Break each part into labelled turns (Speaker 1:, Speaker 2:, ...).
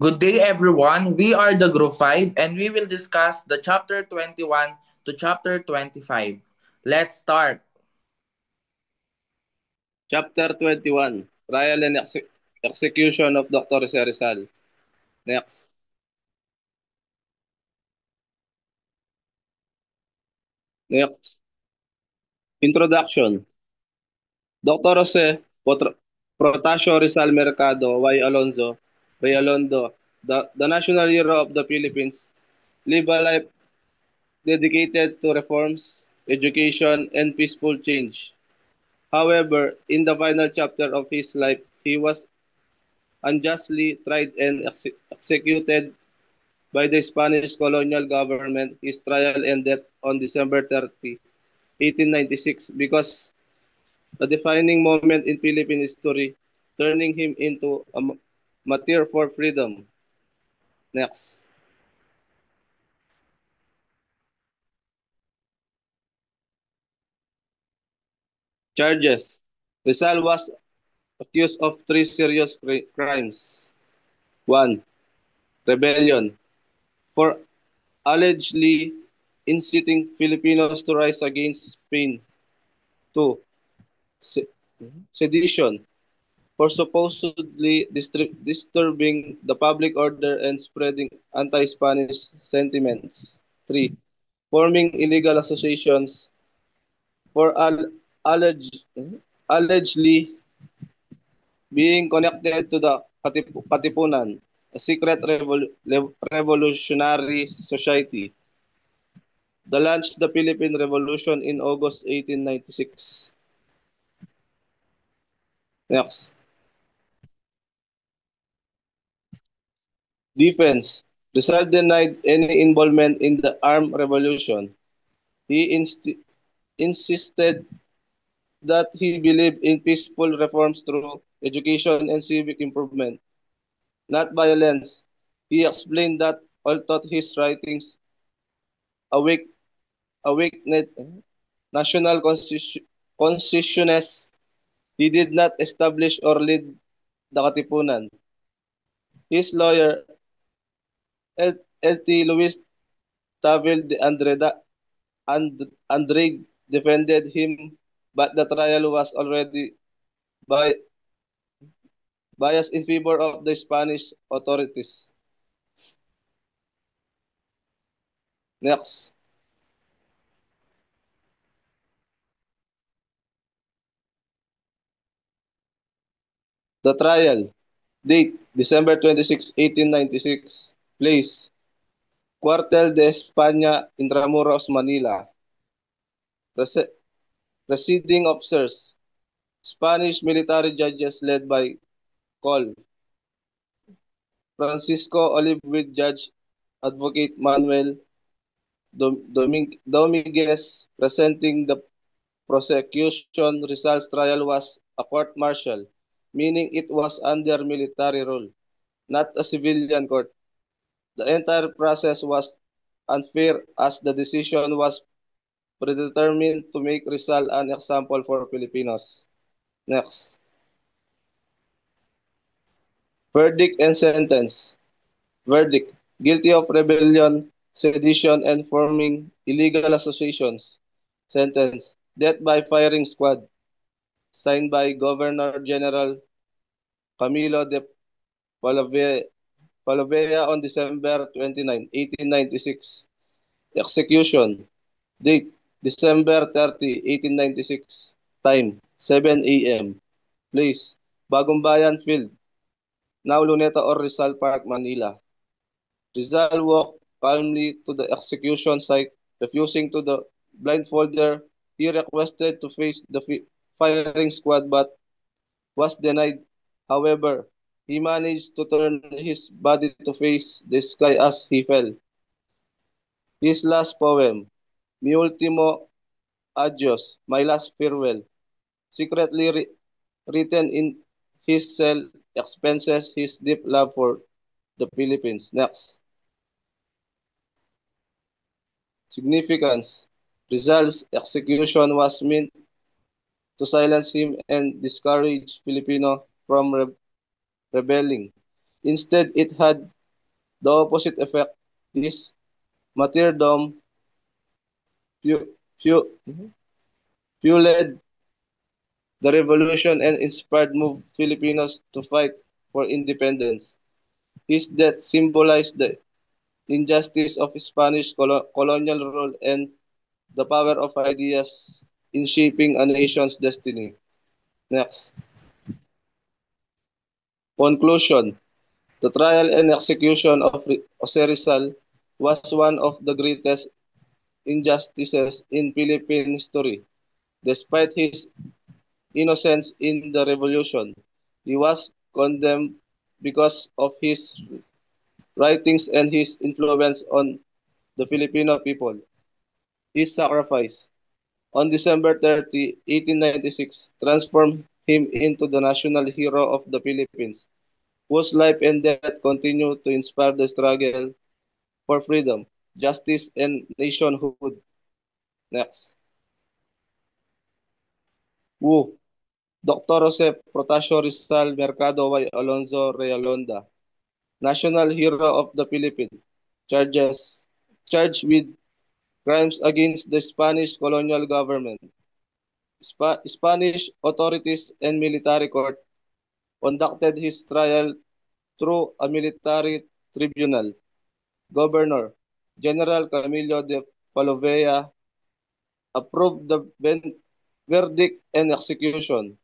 Speaker 1: Good day, everyone. We are the Group 5 and we will discuss the chapter 21 to chapter 25. Let's start.
Speaker 2: Chapter 21, Trial and Execution of Dr. Rizal. Next. Next. Introduction. Dr. Jose Protasio Rizal Mercado Y. Alonzo Realondo, the national hero of the Philippines, live a life dedicated to reforms, education, and peaceful change. However, in the final chapter of his life, he was unjustly tried and executed by the Spanish colonial government. His trial ended on December 30, 1896, because a defining moment in Philippine history, turning him into a martyr for freedom. Next. Charges. Rizal was accused of three serious crimes. 1. Rebellion. For allegedly inciting Filipinos to rise against Spain. 2. Se- Sedition. For supposedly disturbing the public order and spreading anti-Spanish sentiments. 3. Forming illegal associations for alleged, allegedly being connected to the Katipunan, a secret revolutionary society that launched the Philippine Revolution in August 1896. Next. Defense. Rizal denied any involvement in the armed revolution. He insisted that he believed in peaceful reforms through education and civic improvement, not violence. He explained that although his writings awake, awakened national consciousness, he did not establish or lead the Katipunan. His lawyer, L.T. Luis Tavel de Andrade, defended him, but the trial was already by biased in favor of the Spanish authorities. Next, the trial. Date, December 26, 1896. Place, Cuartel de España, Intramuros, Manila. Presiding officers, Spanish military judges led by Col. Francisco Olive with Judge Advocate Manuel Dominguez. Presenting the prosecution. Results trial was a court-martial, meaning it was under military rule, not a civilian court. The entire process was unfair as the decision was predetermined to make Rizal an example for Filipinos. Next. Verdict and sentence. Verdict. Guilty of rebellion, sedition, and forming illegal associations. Sentence. Death by firing squad. Signed by Governor General Camilo de Palavea on December 29, 1896. Execution. Date, December 30, 1896. Time, 7 a.m. Place, Bagong Bayan Field, now Luneta or Rizal Park, Manila. Rizal walked calmly to the execution site, refusing to the blindfolder. He requested to face the firing squad but was denied. However, he managed to turn his body to face the sky as he fell. His last poem, Mi Ultimo Adios, My Last Farewell, secretly written in his cell, expresses his deep love for the Philippines. Next. Significance. Rizal's execution was meant to silence him and discourage Filipino from rebelling. Instead, it had the opposite effect. His martyrdom fu- fu- fueled the revolution and inspired moved Filipinos to fight for independence. His death symbolized the injustice of Spanish colonial rule and the power of ideas in shaping a nation's destiny. Next. Conclusion. The trial and execution of Jose Rizal was one of the greatest injustices in Philippine history. Despite his innocence in the revolution, he was condemned because of his writings and his influence on the Filipino people. His sacrifice on December 30, 1896, transformed him into the national hero of the Philippines, whose life and death continue to inspire the struggle for freedom, justice, and nationhood. Next. Woo. Dr. Jose Protasio Rizal Mercado y Alonzo Realonda, National Hero of the Philippines, charges charged with crimes against the Spanish colonial government. Spanish authorities and military court conducted his trial through a military tribunal. Governor General Camilo de Palovea approved the verdict and execution.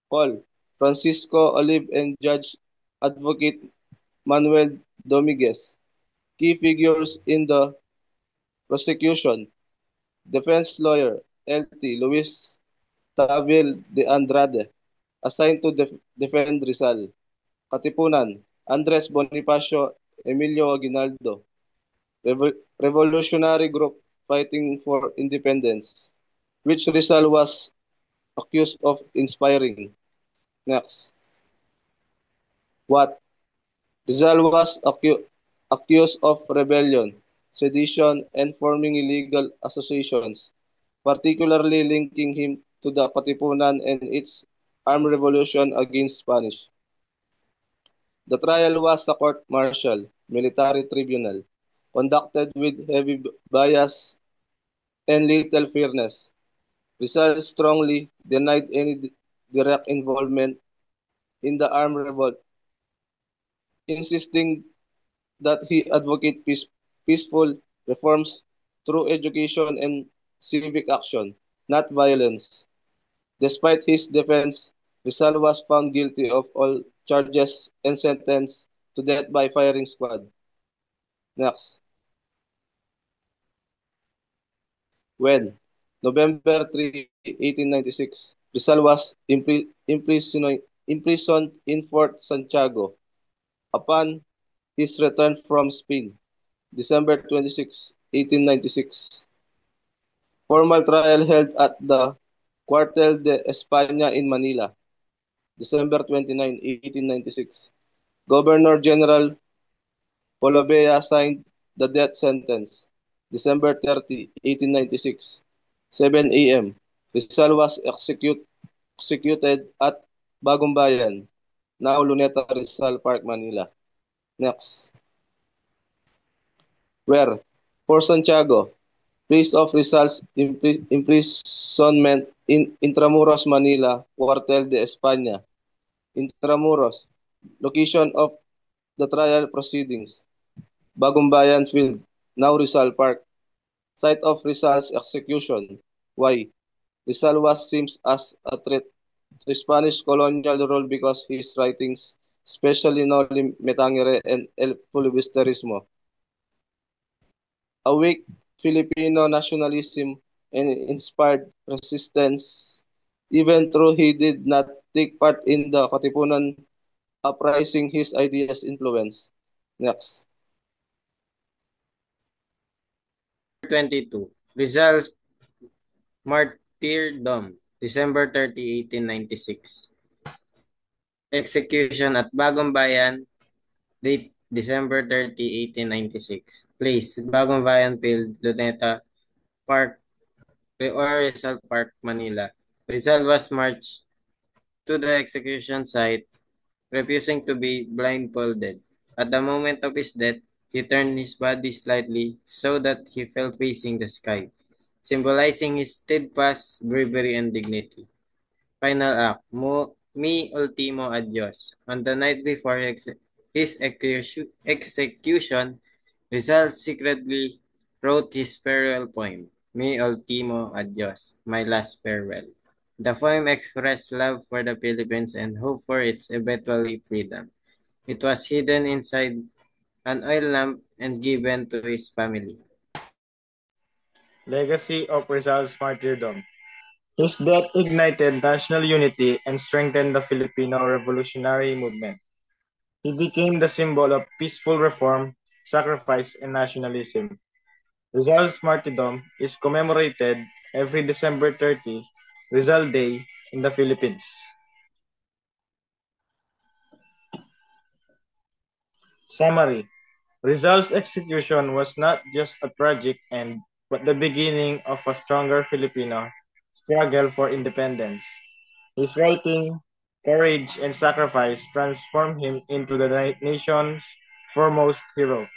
Speaker 2: Call Francisco Olive and Judge Advocate Manuel Dominguez, key figures in the prosecution. Defense lawyer L.T. Luis Tavil de Andrade, assigned to defend Rizal. Katipunan Andres Bonifacio Emilio Aguinaldo, revolutionary group fighting for independence, which Rizal was accused of inspiring. Next. What? Rizal was accused of rebellion, sedition, and forming illegal associations, particularly linking him to the Katipunan and its armed revolution against Spanish. The trial was a court-martial military tribunal conducted with heavy bias and little fairness. Rizal strongly denied any direct involvement in the armed revolt, insisting that he advocated peaceful reforms through education and civic action, not violence. Despite his defense, Rizal was found guilty of all charges and sentenced to death by firing squad. Next. When November 3, 1896, Rizal was imprisoned in Fort Santiago. Upon his return from Spain, December 26, 1896, formal trial held at the Cuartel de España in Manila, December 29, 1896. Governor General Polavea signed the death sentence, December 30, 1896, 7 a.m. Rizal was executed at Bagumbayan, now Luneta Rizal Park, Manila. Next. Where? For Santiago, place of Rizal's imprisonment in Intramuros, Manila, Cuartel de España. Intramuros, location of the trial proceedings. Bagumbayan Field, now Rizal Park, site of Rizal's execution. Why? Rizal was seen as a threat to Spanish colonial rule because his writings, especially Noli Me Tangere and El Filibusterismo, awake Filipino nationalism and inspired resistance, even though he did not take part in the Katipunan uprising, his ideas influence. Next.
Speaker 3: 22. Rizal's martyrdom, December 30, 1896. Execution at Bagong Bayan, date December 30, 1896. Place, Bagong Bayan Field, Luneta Park, or Rizal Park, Manila. Rizal was marched to the execution site refusing to be blindfolded. At the moment of his death, he turned his body slightly so that he fell facing the sky, symbolizing his steadfast bravery and dignity. Final act, Mi Ultimo Adios. On the night before his execution, Rizal secretly wrote his farewell poem, Mi Ultimo Adios, My Last Farewell. The poem expressed love for the Philippines and hope for its eventual freedom. It was hidden inside an oil lamp and given to his family.
Speaker 4: Legacy of Rizal's martyrdom. His death ignited national unity and strengthened the Filipino revolutionary movement. He became the symbol of peaceful reform, sacrifice, and nationalism. Rizal's martyrdom is commemorated every December 30, Rizal Day, in the Philippines. Summary. Rizal's execution was not just a tragic end, but the beginning of a stronger Filipino struggle for independence. His writing, courage, and sacrifice transformed him into the nation's foremost hero.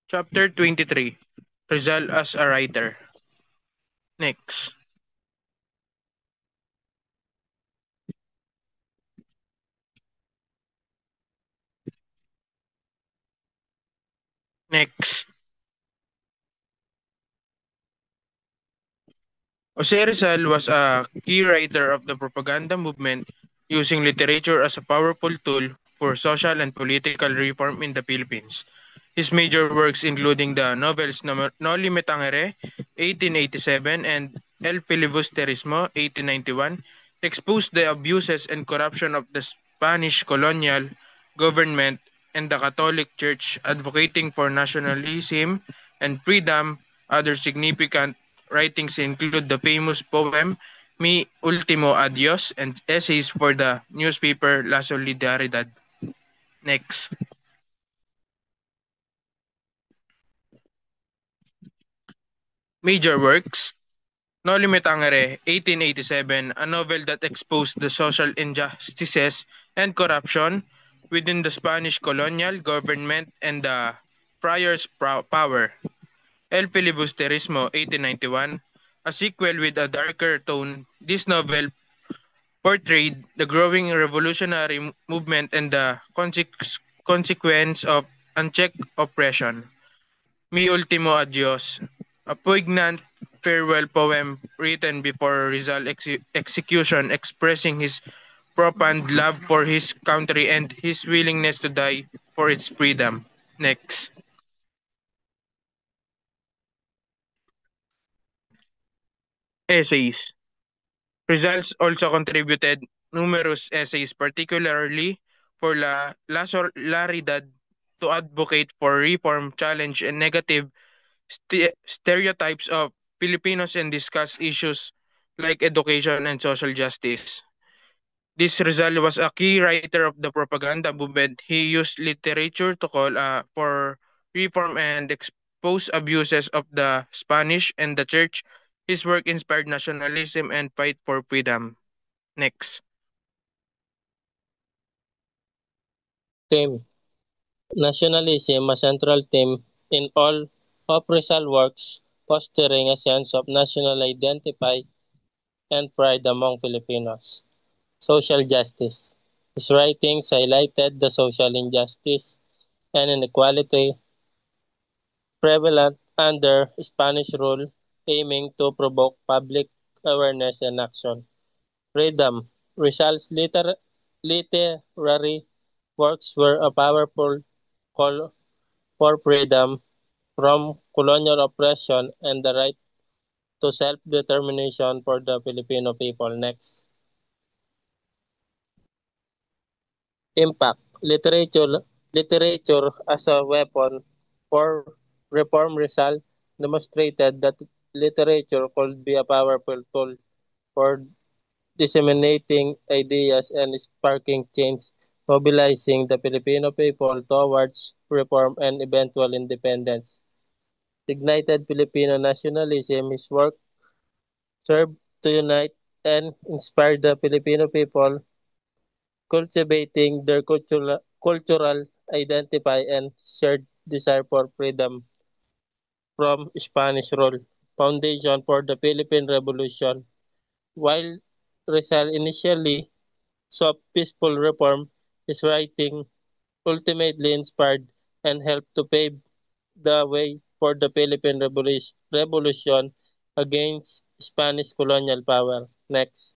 Speaker 5: Chapter 23. Rizal as a writer. Next. Next. Jose Rizal was a key writer of the propaganda movement, using literature as a powerful tool for social and political reform in the Philippines. His major works, including the novels Noli Me Tangere, 1887, and El Filibusterismo, 1891, exposed the abuses and corruption of the Spanish colonial government and the Catholic Church, advocating for nationalism and freedom. Other significant writings include the famous poem Mi Ultimo Adios and essays for the newspaper La Solidaridad. Next. Major works: Noli Me Tangere, 1887, a novel that exposed the social injustices and corruption within the Spanish colonial government and the friars' power. El Filibusterismo, 1891, a sequel with a darker tone. This novel portrayed the growing revolutionary movement and the consequence of unchecked oppression. Mi Ultimo Adios, a poignant farewell poem written before Rizal execution, expressing his profound love for his country and his willingness to die for its freedom. Next. Essays. Rizal also contributed numerous essays, particularly for La Solidaridad, to advocate for reform, challenge and negative stereotypes of Filipinos, and discuss issues like education and social justice. This Rizal was a key writer of the propaganda movement. He used literature to call for reform and expose abuses of the Spanish and the church. His work inspired nationalism and fight for freedom. Next.
Speaker 6: Theme: Nationalism, a central theme in all of Rizal works, fostering a sense of national identity and pride among Filipinos. Social justice. His writings highlighted the social injustice and inequality prevalent under Spanish rule, aiming to provoke public awareness and action. Freedom. Rizal's literary works were a powerful call for freedom from colonial oppression and the right to self-determination for the Filipino people. Next. Impact. Literature as a weapon for reform. Rizal demonstrated that literature could be a powerful tool for disseminating ideas and sparking change mobilizing the Filipino people towards reform and eventual independence. Ignited Filipino nationalism, his work served to unite and inspire the Filipino people, cultivating their cultural identity and shared desire for freedom from Spanish rule. Foundation for the Philippine Revolution. While Rizal initially sought peaceful reform, his writing ultimately inspired and helped to pave the way for the Philippine Revolution against Spanish colonial power. Next.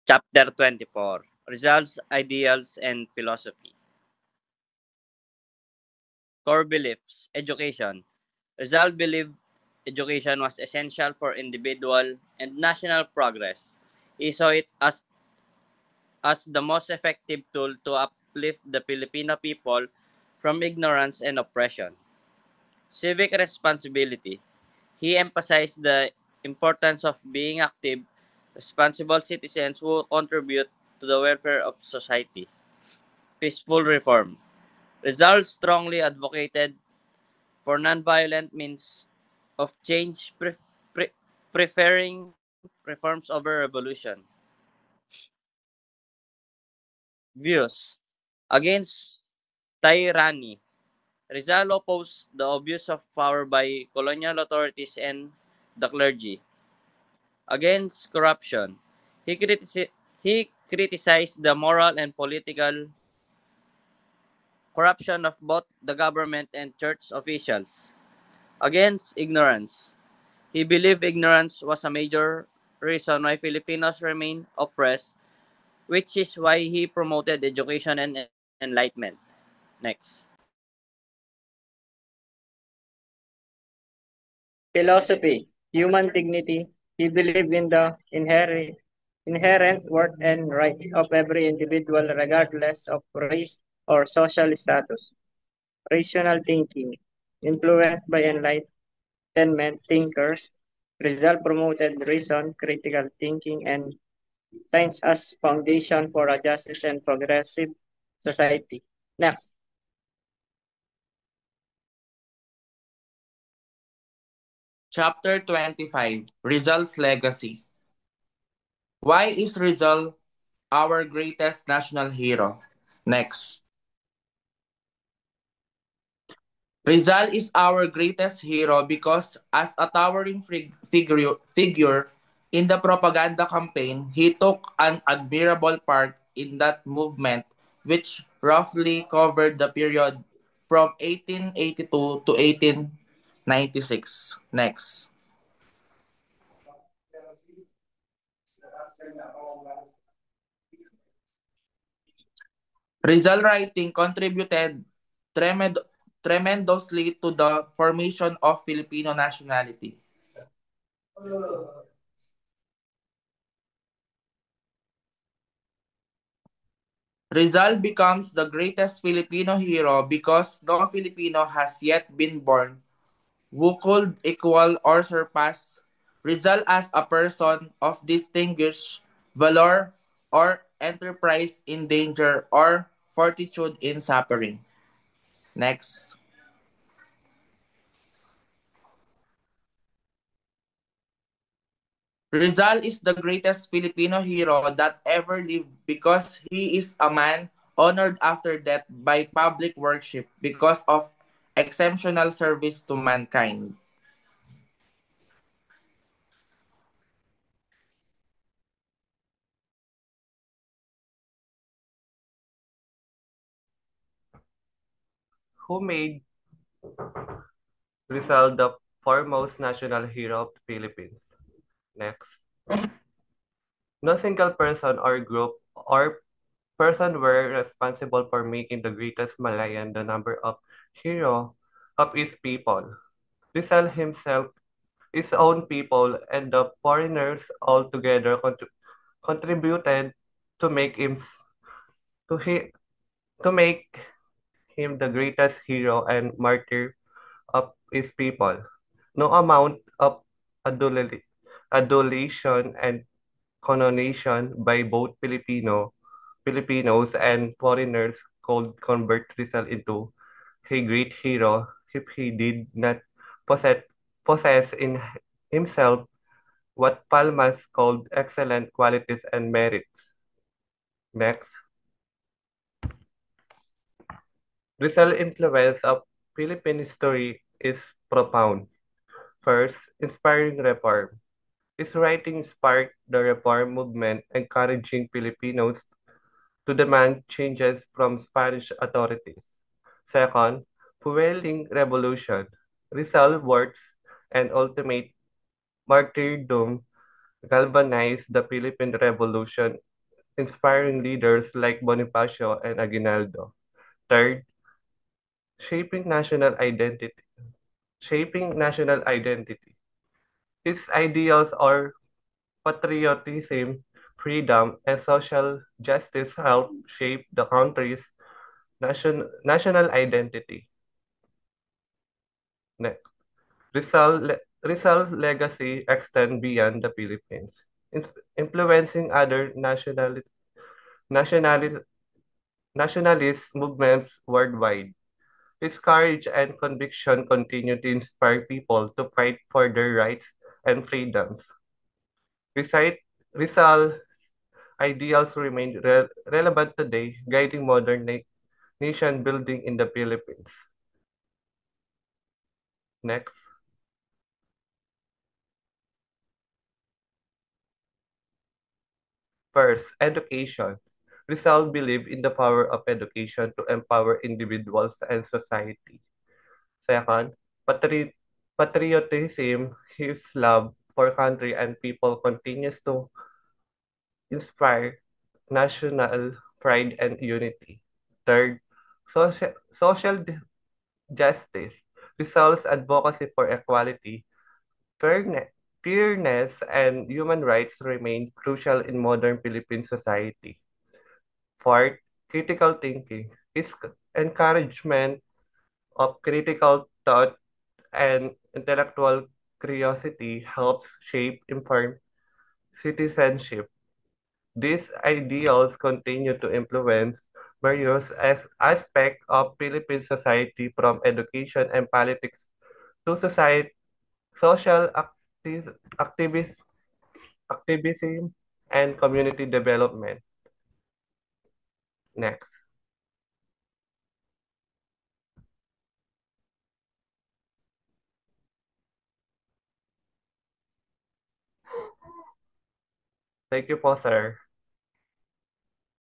Speaker 7: Chapter 24, Results, Ideals, and Philosophy. Core Beliefs, Education. Rizal believed education was essential for individual and national progress. He saw it as the most effective tool to uplift the Filipino people from ignorance and oppression. Civic responsibility. He emphasized the importance of being active, responsible citizens who contribute to the welfare of society. Peaceful reform. Rizal strongly advocated for nonviolent means of change, pre- preferring reforms over revolution. Views against tyranny. Rizal opposed the abuse of power by colonial authorities and the clergy. Against corruption, he, he criticized the moral and political corruption of both the government and church officials. Against ignorance, he believed ignorance was a major reason why Filipinos remain oppressed, which is why he promoted education and enlightenment. Next.
Speaker 8: Philosophy, human dignity. He believed in the inherent worth and right of every individual regardless of race or social status. Rational thinking, influenced by Enlightenment thinkers, Rizal promoted reason, critical thinking, and science as foundation for a just and progressive society. Next.
Speaker 1: Chapter 25, Rizal's Legacy. Why is Rizal our greatest national hero? Next. Rizal is our greatest hero because as a towering figure in the propaganda campaign, he took an admirable part in that movement which roughly covered the period from 1882 to 1896. Next. Rizal writing contributed tremendously to the formation of Filipino nationality. Rizal becomes the greatest Filipino hero because no Filipino has yet been born who could equal or surpass Rizal as a person of distinguished valor or enterprise in danger or fortitude in suffering. Next. Rizal is the greatest Filipino hero that ever lived because he is a man honored after death by public worship because of exceptional service to mankind.
Speaker 9: Who made Rizal the foremost national hero of the Philippines? Next. No single person or group or person were responsible for making the greatest Malayan the number of hero of his people. Rizal himself, his own people, and the foreigners all together contributed to make him to, he, to make him the greatest hero and martyr of his people. No amount of adulation and connotation by both Filipinos and foreigners could convert Rizal into a great hero if he did not possess, possess in himself what Palmas called excellent qualities and merits. Next, Rizal influence of Philippine history is profound. First, inspiring reform. His writing sparked the reform movement, encouraging Filipinos to demand changes from Spanish authorities. Second, fueling revolution. Rizal works and ultimate martyrdom galvanized the Philippine Revolution, inspiring leaders like Bonifacio and Aguinaldo. Third, shaping national identity. Shaping national identity. His ideals are patriotism, freedom, and social justice helped shape the country's national identity. Next, Rizal's legacy extends beyond the Philippines, influencing other nationali- nationalist movements worldwide. His courage and conviction continue to inspire people to fight for their rights and freedoms. Recite Rizal's ideals remain relevant today, guiding modern nation building in the Philippines. Next, first, education. Rizal believed in the power of education to empower individuals and society. Second, patriotism. His love for country and people continues to inspire national pride and unity. Third, social justice. Rizal's advocacy for equality, fairness, fairness, and human rights remain crucial in modern Philippine society. Fourth, critical thinking. His encouragement of critical thought and intellectual curiosity helps shape informed citizenship. These ideals continue to influence various aspects of Philippine society from education and politics to social activism, activism and community development. Next. Thank you po, sir.